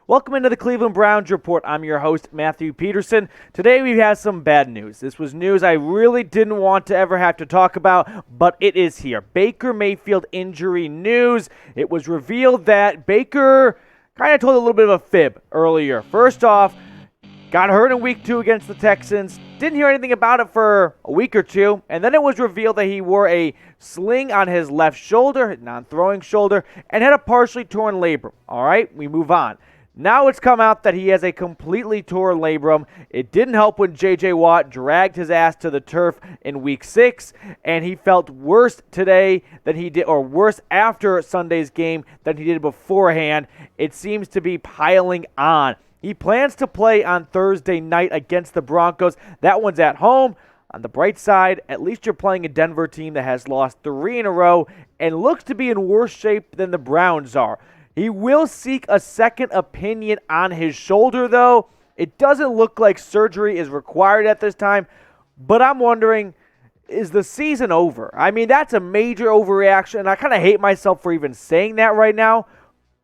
Welcome into the Cleveland Browns Report. I'm your host, Matthew Peterson. Today we have some bad news. This was news I really didn't want to ever have to talk about, but it is here. Baker Mayfield injury news. It was revealed that Baker kind of told a little bit of a fib earlier. First off, got hurt in week 2 against the Texans. Didn't hear anything about it for a week or two. And then it was revealed that he wore a sling on his left shoulder, non-throwing shoulder, and had a partially torn labrum. All right, we move on. Now it's come out that he has a completely torn labrum. It didn't help when J.J. Watt dragged his ass to the turf in week 6, and he felt worse today than he did, or worse after Sunday's game than he did beforehand. It seems to be piling on. He plans to play on Thursday night against the Broncos. That one's at home. On the bright side, at least you're playing a Denver team that has lost 3 in a row and looks to be in worse shape than the Browns are. He will seek a second opinion on his shoulder, though. It doesn't look like surgery is required at this time, but I'm wondering, is the season over? I mean, that's a major overreaction, and I kind of hate myself for even saying that right now,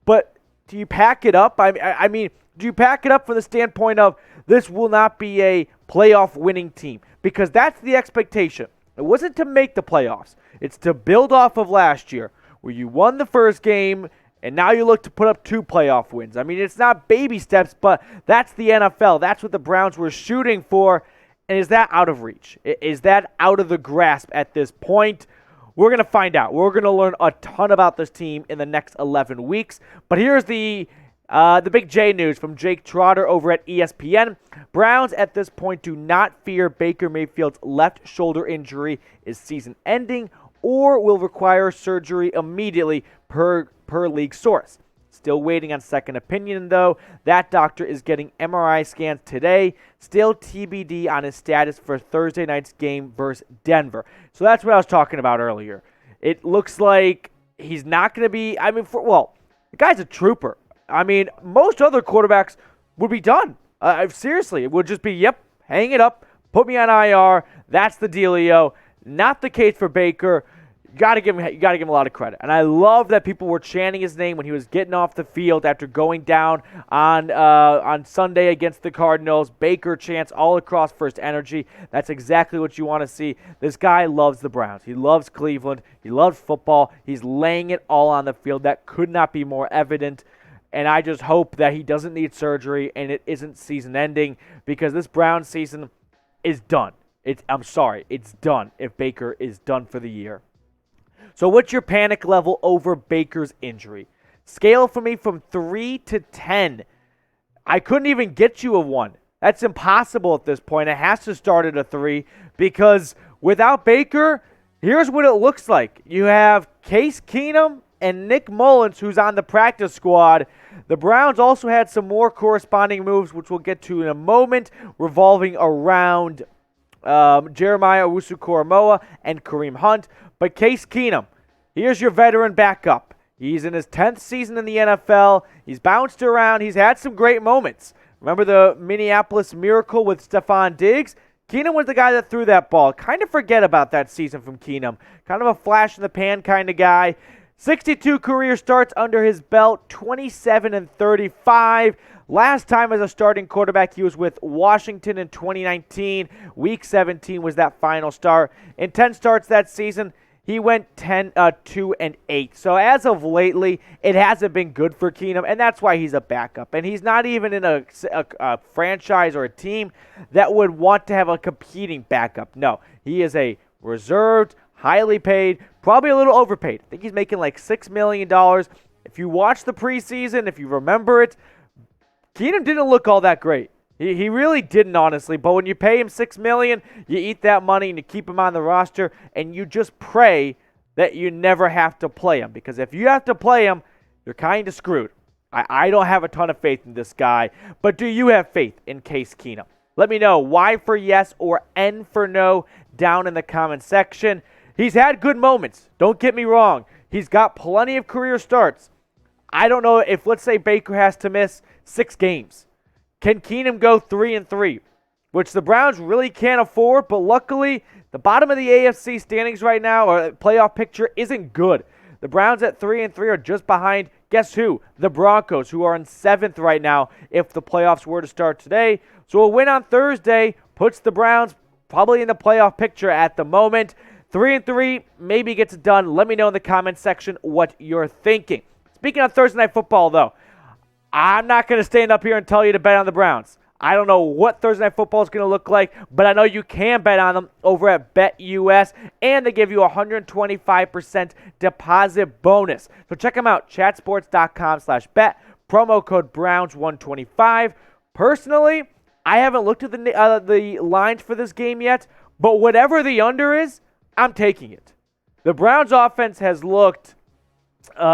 but do you pack it up? I mean, do you pack it up from the standpoint of this will not be a playoff winning team? Because that's the expectation. It wasn't to make the playoffs. It's to build off of last year, where you won the first game, and now you look to put up 2 playoff wins. I mean, it's not baby steps, but that's the NFL. That's what the Browns were shooting for. And is that out of reach? Is that out of the grasp at this point? We're going to find out. We're going to learn a ton about this team in the next 11 weeks. But here's the big J news from Jake Trotter over at ESPN. Browns at this point do not fear Baker Mayfield's left shoulder injury is season-ending or will require surgery immediately per league source. Still waiting on second opinion, though. That doctor is getting MRI scans today. Still TBD on his status for Thursday night's game versus Denver. So that's what I was talking about earlier. It looks like he's not going to be, the guy's a trooper. I mean, most other quarterbacks would be done. Seriously, it would just be, yep, hang it up, put me on IR. That's the dealio. Not the case for Baker. You gotta give him a lot of credit. And I love that people were chanting his name when he was getting off the field after going down on Sunday against the Cardinals. Baker chants all across First Energy. That's exactly what you want to see. This guy loves the Browns. He loves Cleveland. He loves football. He's laying it all on the field. That could not be more evident. And I just hope that he doesn't need surgery and it isn't season-ending, because this Browns season is done. It's done if Baker is done for the year. So what's your panic level over Baker's injury? Scale for me from 3 to 10. I couldn't even get you a 1. That's impossible at this point. It has to start at a 3, because without Baker, here's what it looks like. You have Case Keenum and Nick Mullins, who's on the practice squad. The Browns also had some more corresponding moves, which we'll get to in a moment, revolving around Jeremiah Owusu-Koramoah and Kareem Hunt. But Case Keenum, here's your veteran backup. He's in his 10th season in the NFL. He's bounced around. He's had some great moments. Remember the Minneapolis Miracle with Stephon Diggs? Keenum was the guy that threw that ball. Kind of forget about that season from Keenum. Kind of a flash-in-the-pan kind of guy. 62 career starts under his belt, 27-35. Last time as a starting quarterback, he was with Washington in 2019. Week 17 was that final start. In 10 starts that season, he went 2-8. So as of lately, it hasn't been good for Keenum, and that's why he's a backup. And he's not even in a franchise or a team that would want to have a competing backup. No, he is a reserved, highly paid, probably a little overpaid. I think he's making like $6 million. If you watch the preseason, if you remember it, Keenum didn't look all that great. He really didn't, honestly. But when you pay him $6 million, you eat that money and you keep him on the roster, and you just pray that you never have to play him. Because if you have to play him, you're kind of screwed. I don't have a ton of faith in this guy. But do you have faith in Case Keenum? Let me know Y for yes or N for no down in the comment section. He's had good moments. Don't get me wrong. He's got plenty of career starts. I don't know if, let's say, Baker has to miss 6 games. Can Keenum go 3-3? Which the Browns really can't afford, but luckily, the bottom of the AFC standings right now, or playoff picture, isn't good. The Browns at 3-3 are just behind, guess who? The Broncos, who are in 7th right now if the playoffs were to start today. So a win on Thursday puts the Browns probably in the playoff picture at the moment. 3-3 maybe gets it done. Let me know in the comments section what you're thinking. Speaking of Thursday Night Football, though, I'm not going to stand up here and tell you to bet on the Browns. I don't know what Thursday Night Football is going to look like, but I know you can bet on them over at BetUS, and they give you a 125% deposit bonus. So check them out, chatsports.com/bet, promo code Browns125. Personally, I haven't looked at the lines for this game yet, but whatever the under is, I'm taking it. The Browns offense has looked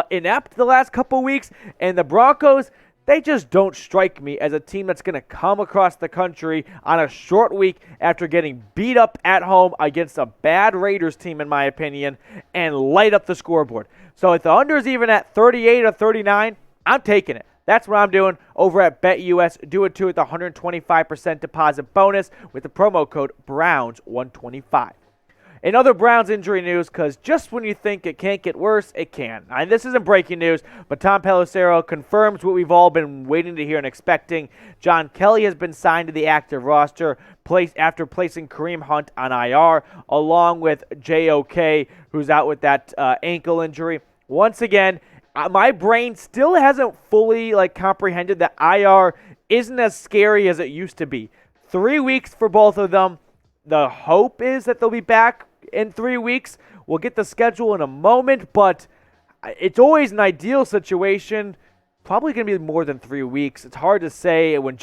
inept the last couple weeks, and the Broncos, they just don't strike me as a team that's going to come across the country on a short week after getting beat up at home against a bad Raiders team, in my opinion, and light up the scoreboard. So if the under is even at 38 or 39, I'm taking it. That's what I'm doing over at BetUS. Do it too with the 125% deposit bonus with the promo code Browns125. In other Browns injury news, because just when you think it can't get worse, it can. And this isn't breaking news, but Tom Pelissero confirms what we've all been waiting to hear and expecting. John Kelly has been signed to the active roster after placing Kareem Hunt on IR, along with JOK, who's out with that ankle injury. Once again, my brain still hasn't fully comprehended that IR isn't as scary as it used to be. 3 weeks for both of them. The hope is that they'll be back in 3 weeks. We'll get the schedule in a moment, but it's always an ideal situation. Probably going to be more than 3 weeks. It's hard to say. When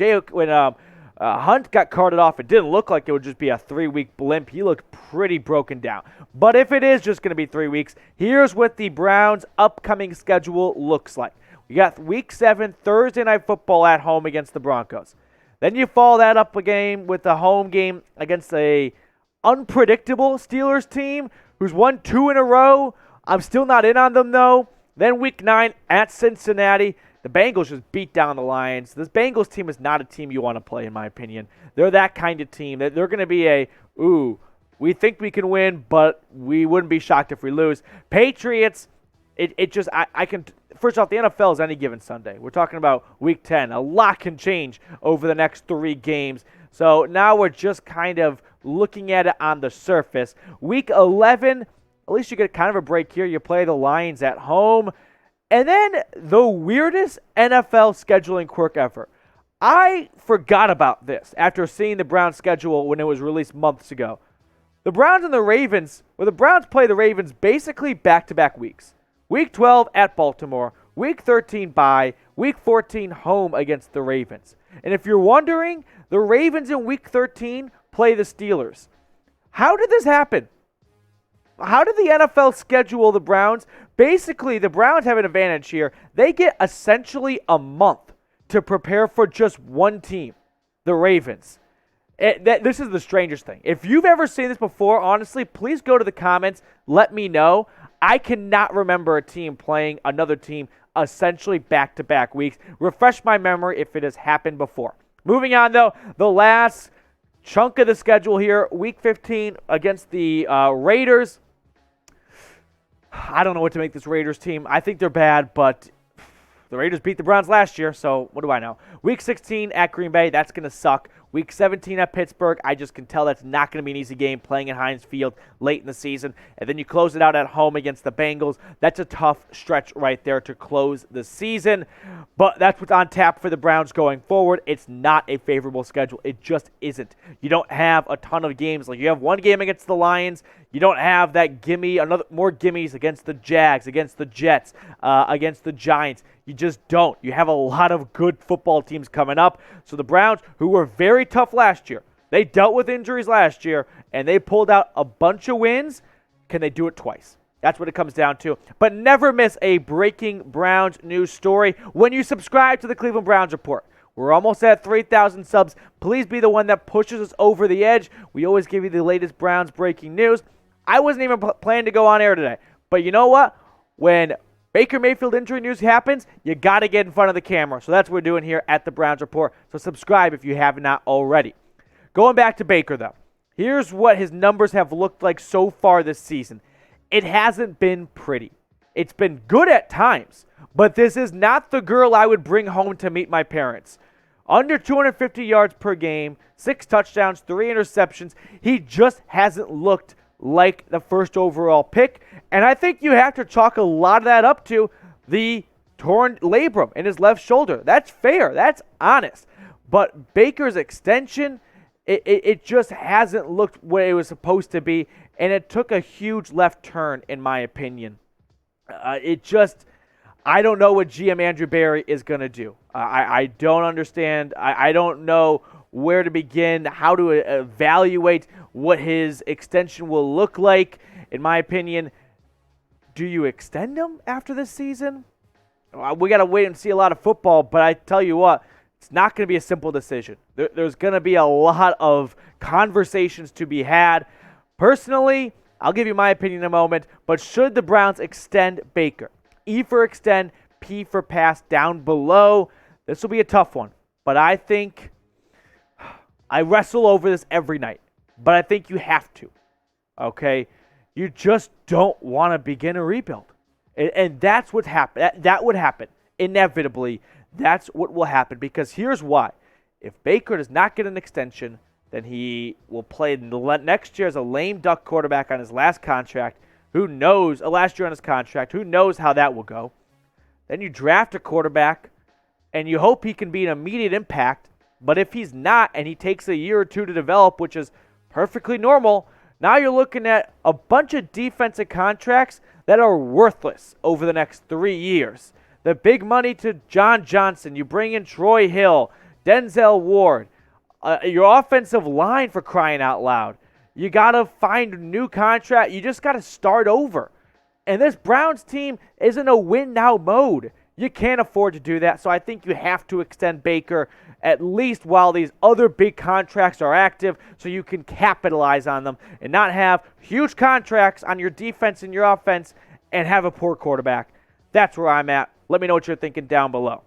Hunt got carted off, it didn't look like it would just be a 3-week blimp. He looked pretty broken down. But if it is just going to be 3 weeks, here's what the Browns' upcoming schedule looks like. We got Week 7, Thursday Night Football at home against the Broncos. Then you follow that up a game with a home game against a unpredictable Steelers team who's won 2 in a row. I'm still not in on them, though. Then Week 9 at Cincinnati. The Bengals just beat down the Lions. This Bengals team is not a team you want to play, in my opinion. They're that kind of team. They're going to be we think we can win, but we wouldn't be shocked if we lose. Patriots, first off, the NFL is any given Sunday. We're talking about Week 10. A lot can change over the next 3 games. So now we're just kind of looking at it on the surface. Week 11, at least you get kind of a break here. You play the Lions at home. And then the weirdest NFL scheduling quirk ever. I forgot about this after seeing the Browns schedule when it was released months ago. The Browns and the Ravens, the Browns play the Ravens basically back-to-back weeks. Week 12 at Baltimore, Week 13 bye, Week 14 home against the Ravens. And if you're wondering, the Ravens in Week 13 play the Steelers. How did this happen? How did the NFL schedule the Browns? Basically, the Browns have an advantage here. They get essentially a month to prepare for just one team, the Ravens. This is the strangest thing. If you've ever seen this before, honestly, please go to the comments. Let me know. I cannot remember a team playing another team essentially back-to-back weeks. Refresh my memory if it has happened before. Moving on, though, the last chunk of the schedule here, Week 15 against the Raiders. I don't know what to make this Raiders team. I think they're bad, but the Raiders beat the Browns last year, so what do I know? Week 16 at Green Bay, that's going to suck. Week 17 at Pittsburgh, I just can tell that's not going to be an easy game playing at Heinz Field late in the season. And then you close it out at home against the Bengals. That's a tough stretch right there to close the season. But that's what's on tap for the Browns going forward. It's not a favorable schedule. It just isn't. You don't have a ton of games. Like you have one game against the Lions. You don't have that more gimmies against the Jags, against the Jets, against the Giants. You just don't. You have a lot of good football teams coming up. So the Browns, who were very tough last year, they dealt with injuries last year, and they pulled out a bunch of wins. Can they do it twice? That's what it comes down to. But never miss a breaking Browns news story when you subscribe to the Cleveland Browns Report. We're almost at 3,000 subs. Please be the one that pushes us over the edge. We always give you the latest Browns breaking news. I wasn't even planning to go on air today. But you know what? When Baker Mayfield injury news happens, you got to get in front of the camera. So that's what we're doing here at the Browns Report. So subscribe if you have not already. Going back to Baker, though. Here's what his numbers have looked like so far this season. It hasn't been pretty. It's been good at times, but this is not the girl I would bring home to meet my parents. Under 250 yards per game, 6 touchdowns, 3 interceptions. He just hasn't looked like the first overall pick. And I think you have to chalk a lot of that up to the torn labrum in his left shoulder. That's fair. That's honest. But Baker's extension, it just hasn't looked what it was supposed to be. And it took a huge left turn, in my opinion. I don't know what GM Andrew Berry is going to do. I don't understand. I don't know where to begin, how to evaluate what his extension will look like. In my opinion, do you extend him after this season? We got to wait and see a lot of football, but I tell you what, it's not going to be a simple decision. There's going to be a lot of conversations to be had. Personally, I'll give you my opinion in a moment, but should the Browns extend Baker? E for extend, P for pass down below. This will be a tough one, but I think I wrestle over this every night, but I think you have to, okay? You just don't want to begin a rebuild, and that's what happened. That would happen, inevitably. That's what will happen, because here's why. If Baker does not get an extension, then he will play next year as a lame duck quarterback on his last contract. Who knows? Last year on his contract. Who knows how that will go? Then you draft a quarterback, and you hope he can be an immediate impact. But if he's not, and he takes a year or two to develop, which is perfectly normal, now you're looking at a bunch of defensive contracts that are worthless over the next 3 years. The big money to John Johnson. You bring in Troy Hill, Denzel Ward, your offensive line, for crying out loud. You got to find a new contract. You just got to start over. And this Browns team is in a win-now mode. You can't afford to do that, so I think you have to extend Baker at least while these other big contracts are active so you can capitalize on them and not have huge contracts on your defense and your offense and have a poor quarterback. That's where I'm at. Let me know what you're thinking down below.